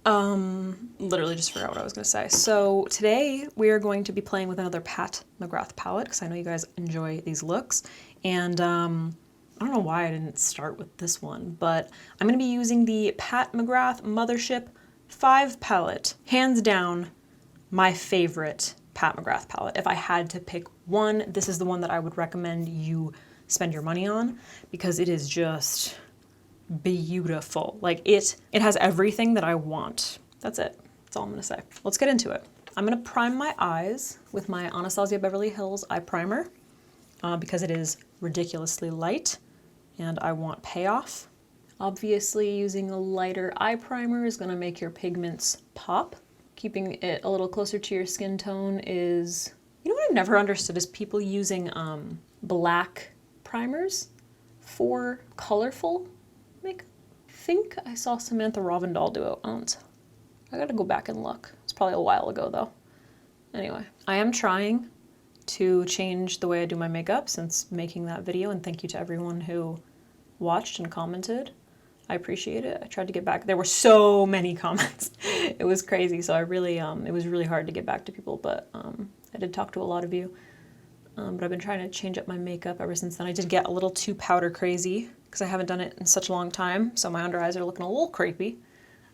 Literally just forgot what I was gonna say. So today we are going to be playing with another Pat McGrath palette because I know you guys enjoy these looks. And I don't know why I didn't start with this one, but I'm gonna be using the Pat McGrath Mothership 5 palette. Hands down, my favorite Pat McGrath palette. If I had to pick one, this is the one that I would recommend you spend your money on because it is just beautiful. Like it has everything that I want. That's it. That's all I'm gonna say. Let's get into it. I'm gonna prime my eyes with my Anastasia Beverly Hills eye primer because it is ridiculously light and I want payoff. Obviously, using a lighter eye primer is gonna make your pigments pop. Keeping it a little closer to your skin tone is, you know what I've never understood is people using black primers for colorful makeup. I think I saw Samantha Ravindal do it. I gotta go back and look. It's probably a while ago though. Anyway, I am trying to change the way I do my makeup since making that video, and thank you to everyone who watched and commented. I appreciate it. I tried to get back. There were so many comments. It was crazy. So I really, it was really hard to get back to people, but I did talk to a lot of you. But I've been trying to change up my makeup ever since then. I did get a little too powder crazy because I haven't done it in such a long time. So my under eyes are looking a little creepy,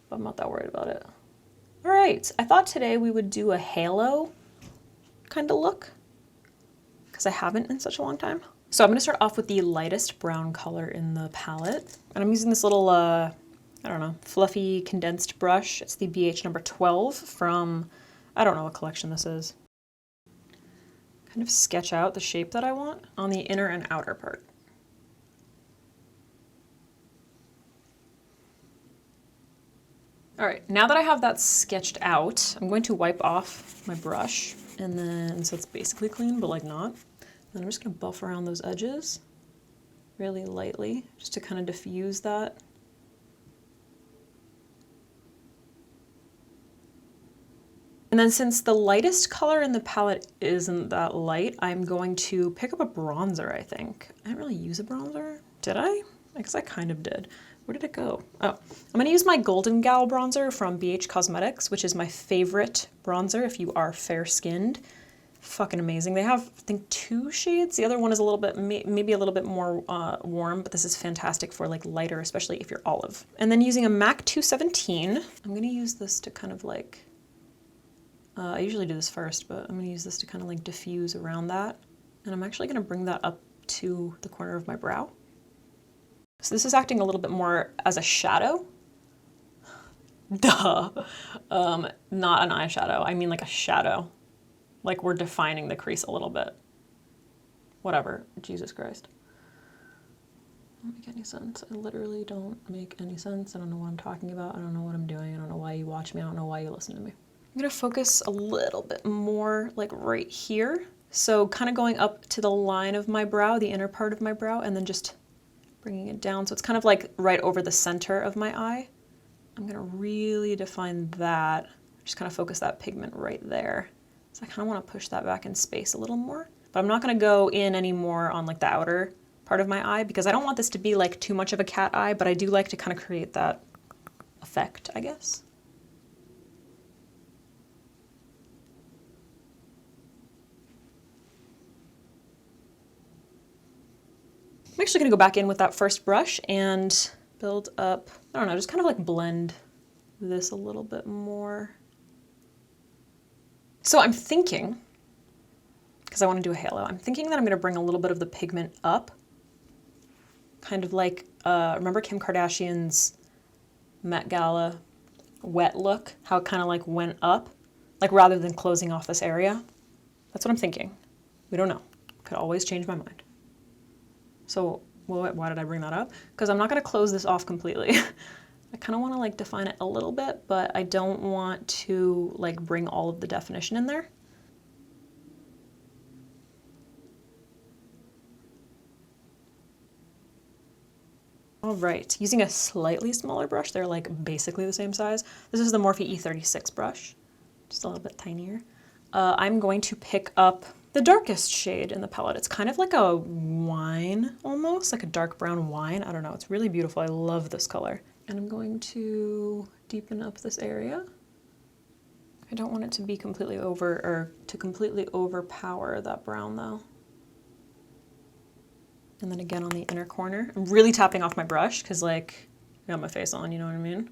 but I'm not that worried about it. All right, I thought today we would do a halo kind of look because I haven't in such a long time. So I'm gonna start off with the lightest brown color in the palette. And I'm using this little, I don't know, fluffy condensed brush. It's the BH number 12 from, I don't know what collection this is. Kind of sketch out the shape that I want on the inner and outer part. All right, now that I have that sketched out, I'm going to wipe off my brush. And then, so it's basically clean, but like not. And I'm just gonna buff around those edges really lightly, just to kind of diffuse that. And then since the lightest color in the palette isn't that light, I'm going to pick up a bronzer, I think. I didn't really use a bronzer, did I? I guess I kind of did. Where did it go? Oh, I'm gonna use my Golden Gal bronzer from BH Cosmetics, which is my favorite bronzer if you are fair-skinned. Fucking amazing. They have, I think, 2 shades. The other one is a little bit, maybe a little bit more warm, but this is fantastic for like lighter, especially if you're olive. And then using a MAC 217, I'm gonna use this to kind of like, I usually do this first, but I'm gonna use this to kind of like diffuse around that. And I'm actually gonna bring that up to the corner of my brow. So this is acting a little bit more as a shadow. Duh. Not an eyeshadow. I mean like a shadow. Like we're defining the crease a little bit. Whatever, Jesus Christ. Don't make any sense. I literally don't make any sense. I don't know what I'm talking about. I don't know what I'm doing. I don't know why you watch me. I don't know why you listen to me. I'm gonna focus a little bit more like right here. So kind of going up to the line of my brow, the inner part of my brow, and then just bringing it down. So it's kind of like right over the center of my eye. I'm gonna really define that. Just kind of focus that pigment right there. So I kind of want to push that back in space a little more, but I'm not going to go in anymore on like the outer part of my eye because I don't want this to be like too much of a cat eye, but I do like to kind of create that effect, I guess. I'm actually going to go back in with that first brush and build up, I don't know, just kind of like blend this a little bit more. So I'm thinking, because I want to do a halo, I'm thinking that I'm going to bring a little bit of the pigment up, kind of like, remember Kim Kardashian's Met Gala wet look, how it kind of like went up, like rather than closing off this area? That's what I'm thinking. We don't know. Could always change my mind. So why did I bring that up? Because I'm not going to close this off completely. I kind of want to like define it a little bit, but I don't want to like bring all of the definition in there. All right, using a slightly smaller brush, they're like basically the same size. This is the Morphe E36 brush, just a little bit tinier. I'm going to pick up the darkest shade in the palette. It's kind of like a wine almost, like a dark brown wine. I don't know, it's really beautiful. I love this color. And I'm going to deepen up this area. I don't want it to be completely over, or to completely overpower that brown though. And then again on the inner corner. I'm really tapping off my brush because like I got my face on, you know what I mean?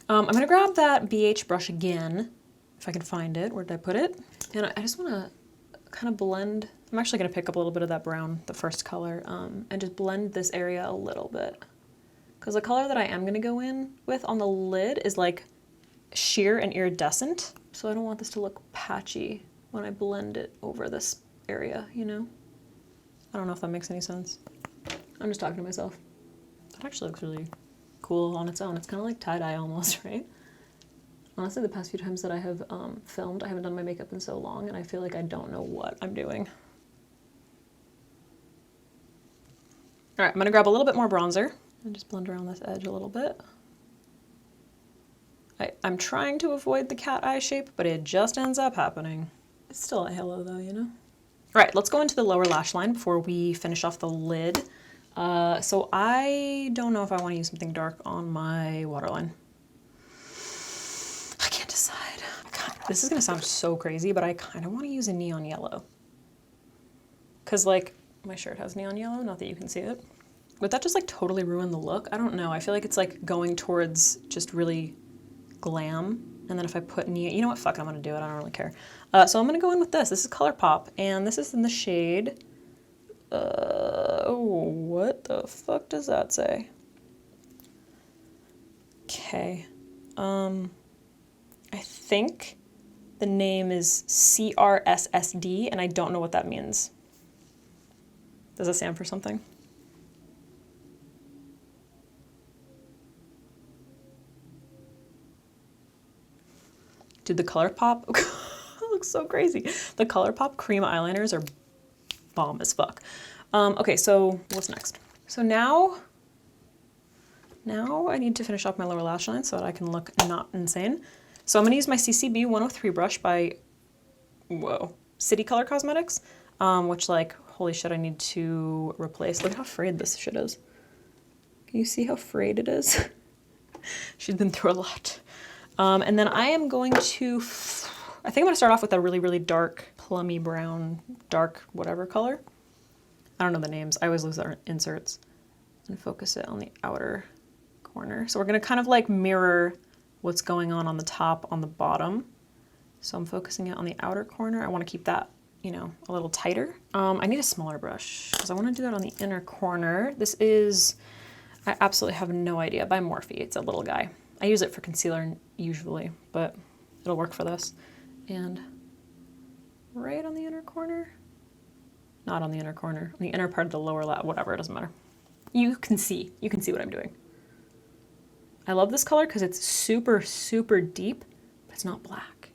I'm gonna grab that BH brush again, if I can find it. Where did I put it? And I just wanna kind of blend. I'm actually gonna pick up a little bit of that brown, the first color, and just blend this area a little bit. Because the color that I am gonna go in with on the lid is like sheer and iridescent. So I don't want this to look patchy when I blend it over this area, you know? I don't know if that makes any sense. I'm just talking to myself. That actually looks really cool on its own. It's kind of like tie-dye almost, right? Honestly, the past few times that I have filmed, I haven't done my makeup in so long, and I feel like I don't know what I'm doing. All right, I'm gonna grab a little bit more bronzer and just blend around this edge a little bit. I'm trying to avoid the cat eye shape, but it just ends up happening. It's still a halo though, you know? All right, let's go into the lower lash line before we finish off the lid. So I don't know if I want to use something dark on my waterline. I can't decide. This is gonna sound so crazy, but I kind of want to use a neon yellow. Cause like my shirt has neon yellow, not that you can see it. Would that just like totally ruin the look? I don't know. I feel like it's like going towards just really glam. And then if I put neon, you know what, fuck it, I'm gonna do it, I don't really care. So I'm gonna go in with this. This is ColourPop, and this is in the shade, oh, what the fuck does that say? Okay, I think the name is CRSSD, and I don't know what that means. Does that stand for something? Dude, the ColourPop looks so crazy. The ColourPop cream eyeliners are bomb as fuck. Okay, so what's next? So now I need to finish off my lower lash line so that I can look not insane. So I'm gonna use my CCB 103 brush by, City Color Cosmetics, which like, holy shit, I need to replace. Look how frayed this shit is. Can you see how frayed it is? She's been through a lot. And then I am going to, I think I'm gonna start off with a really, really dark, plummy brown, dark whatever color. I don't know the names. I always lose our inserts. And focus it on the outer corner. So we're gonna kind of like mirror what's going on the top, on the bottom. So I'm focusing it on the outer corner. I wanna keep that, you know, a little tighter. I need a smaller brush because I wanna do that on the inner corner. This is, I absolutely have no idea, by Morphe. It's a little guy. I use it for concealer usually, but it'll work for this. And right on the inner corner, not on the inner corner, on the inner part of the lower lap, whatever, it doesn't matter. You can see what I'm doing. I love this color because it's super, super deep, but it's not black.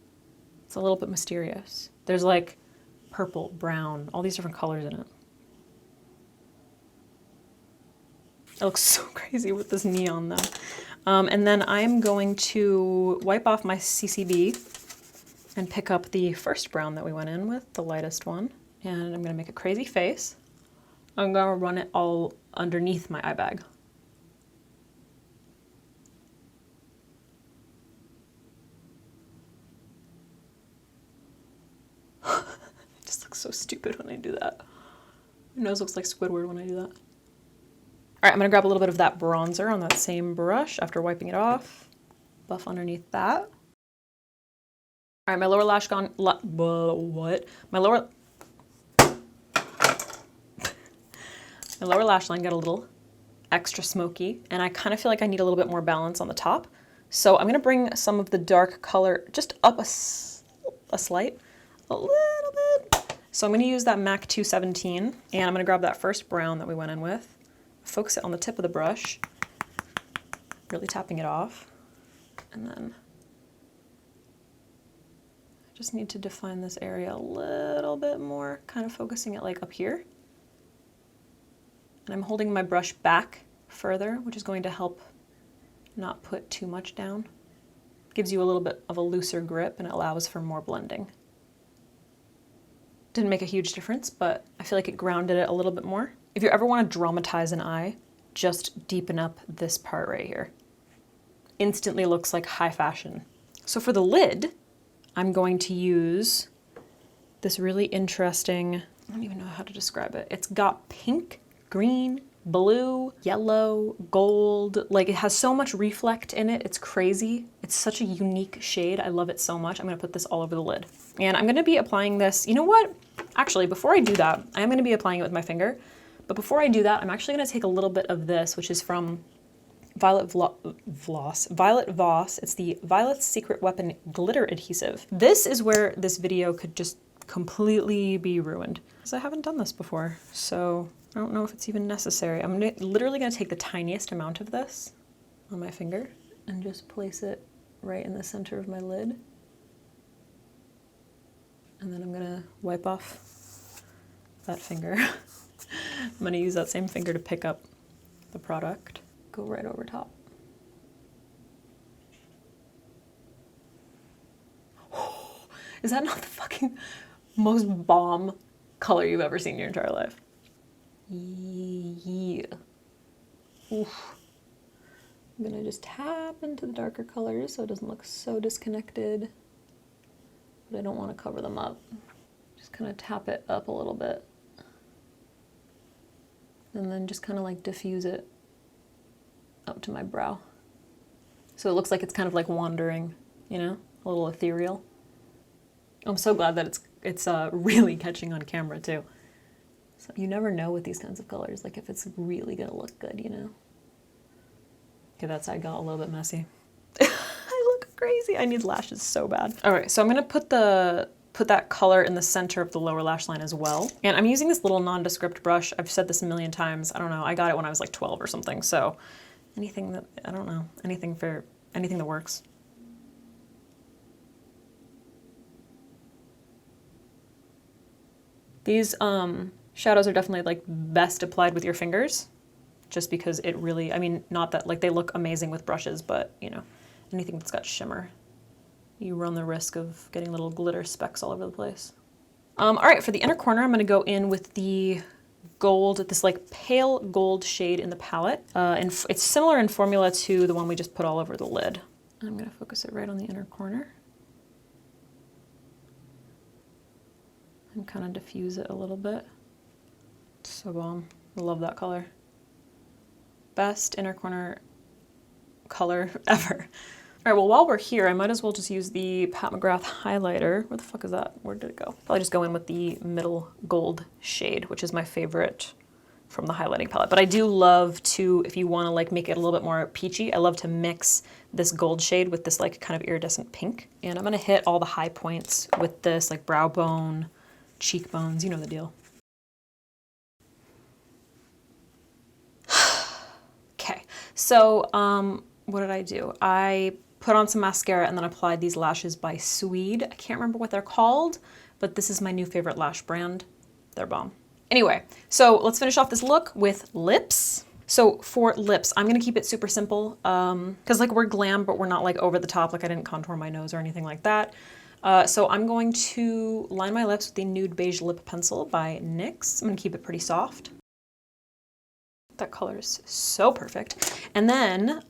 It's a little bit mysterious. There's like purple, brown, all these different colors in it. It looks so crazy with this neon though. And then I'm going to wipe off my CCB and pick up the first brown that we went in with, the lightest one. And I'm gonna make a crazy face. I'm gonna run it all underneath my eye bag. It just looks so stupid when I do that. My nose looks like Squidward when I do that. All right, I'm gonna grab a little bit of that bronzer on that same brush after wiping it off. Buff underneath that. All right, my lower lash gone, what? My lower lash line got a little extra smoky, and I kind of feel like I need a little bit more balance on the top. So I'm gonna bring some of the dark color just up a slight, a little bit. So I'm gonna use that MAC 217, and I'm gonna grab that first brown that we went in with. Focus it on the tip of the brush, really tapping it off, and then I just need to define this area a little bit more, kind of focusing it like up here. And I'm holding my brush back further, which is going to help not put too much down. Gives you a little bit of a looser grip and it allows for more blending. Didn't make a huge difference, but I feel like it grounded it a little bit more. If you ever want to dramatize an eye, just deepen up this part right here. Instantly looks like high fashion. So for the lid, I'm going to use this really interesting, I don't even know how to describe it. It's got pink, green, blue, yellow, gold. Like, it has so much reflect in it. It's crazy. It's such a unique shade. I love it so much. I'm gonna put this all over the lid. And I'm gonna be applying this, you know what? Actually, before I do that, I am gonna be applying it with my finger. But before I do that, I'm actually gonna take a little bit of this, which is from Violet Voss. It's the Violet's Secret Weapon Glitter Adhesive. This is where this video could just completely be ruined, because I haven't done this before, so I don't know if it's even necessary. I'm literally gonna take the tiniest amount of this on my finger and just place it right in the center of my lid. And then I'm gonna wipe off that finger. I'm gonna use that same finger to pick up the product. Go right over top. Is that not the fucking most bomb color you've ever seen in your entire life? Yeah. Oof. I'm gonna just tap into the darker colors so it doesn't look so disconnected, but I don't want to cover them up. Just kind of tap it up a little bit. And then just kind of like diffuse it up to my brow. So it looks like it's kind of like wandering, you know, a little ethereal. I'm so glad that it's really catching on camera too. So you never know with these kinds of colors, like if it's really gonna look good, you know? Okay, that side got a little bit messy. I look crazy. I need lashes so bad. All right, so I'm gonna put that color in the center of the lower lash line as well. And I'm using this little nondescript brush. I've said this a million times. I don't know, I got it when I was like 12 or something. So anything that, I don't know, anything that works. These shadows are definitely like best applied with your fingers, just because it really, I mean, not that like they look amazing with brushes, but you know, anything that's got shimmer, you run the risk of getting little glitter specks all over the place. All right, for the inner corner, I'm gonna go in with the gold, this like pale gold shade in the palette. And it's similar in formula to the one we just put all over the lid. I'm gonna focus it right on the inner corner. And kind of diffuse it a little bit. So bomb. I love that color. Best inner corner color ever. All right, well, while we're here, I might as well just use the Pat McGrath highlighter. Where the fuck is that? Where did it go? Probably just go in with the middle gold shade, which is my favorite from the highlighting palette. But I do love to, if you want to like make it a little bit more peachy, I love to mix this gold shade with this like kind of iridescent pink. And I'm gonna hit all the high points with this like brow bone, cheekbones, you know the deal. Okay, so what did I do? I put on some mascara and then applied these lashes by Swede. I can't remember what they're called, but this is my new favorite lash brand. They're bomb. Anyway, so let's finish off this look with lips. So for lips, I'm gonna keep it super simple because like we're glam, but we're not like over the top. Like I didn't contour my nose or anything like that. So I'm going to line my lips with the Nude Beige Lip Pencil by NYX. I'm gonna keep it pretty soft. That color is so perfect. And then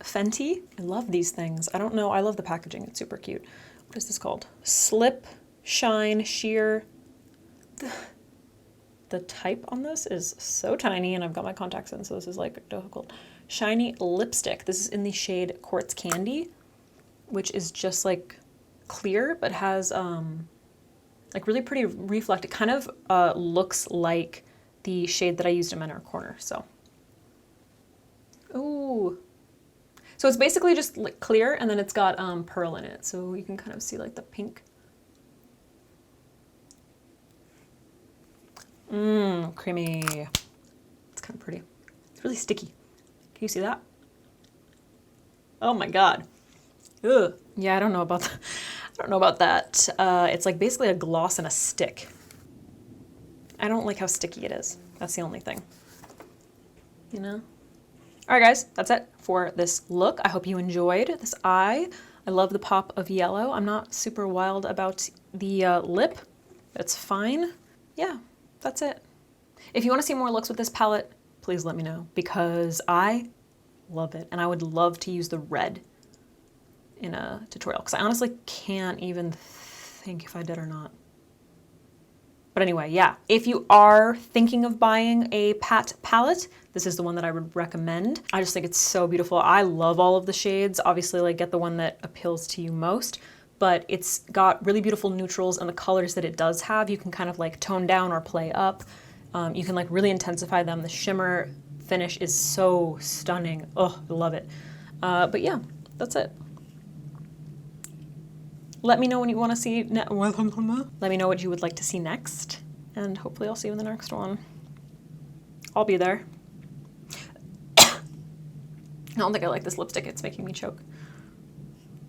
Fenty, I love these things. I don't know, I love the packaging, it's super cute. What is this called? Slip, Shine, Sheer. The type on this is so tiny, and I've got my contacts in, so this is like difficult. Shiny lipstick. This is in the shade Quartz Candy, which is just like clear, but has like really pretty reflect. It kind of looks like the shade that I used in my inner corner, so. Ooh. So it's basically just like clear, and then it's got pearl in it, so you can kind of see like the pink. Mmm, creamy. It's kind of pretty. It's really sticky. Can you see that? Oh my God. Ugh. Yeah, I don't know about that. I don't know about that. It's like basically a gloss and a stick. I don't like how sticky it is. That's the only thing. You know? All right, guys, that's it for this look. I hope you enjoyed this eye. I love the pop of yellow. I'm not super wild about the lip. It's fine. Yeah, that's it. If you want to see more looks with this palette, please let me know, because I love it, and I would love to use the red in a tutorial, because I honestly can't even think if I did or not. But anyway, yeah, if you are thinking of buying a Pat palette, this is the one that I would recommend. I just think it's so beautiful. I love all of the shades. Obviously, like, get the one that appeals to you most, but it's got really beautiful neutrals, and the colors that it does have, you can kind of like tone down or play up. You can like really intensify them. The shimmer finish is so stunning. Oh, I love it. But yeah, that's it. Let me know when you want to see. Let me know what you would like to see next, and hopefully I'll see you in the next one. I'll be there. I don't think I like this lipstick. It's making me choke.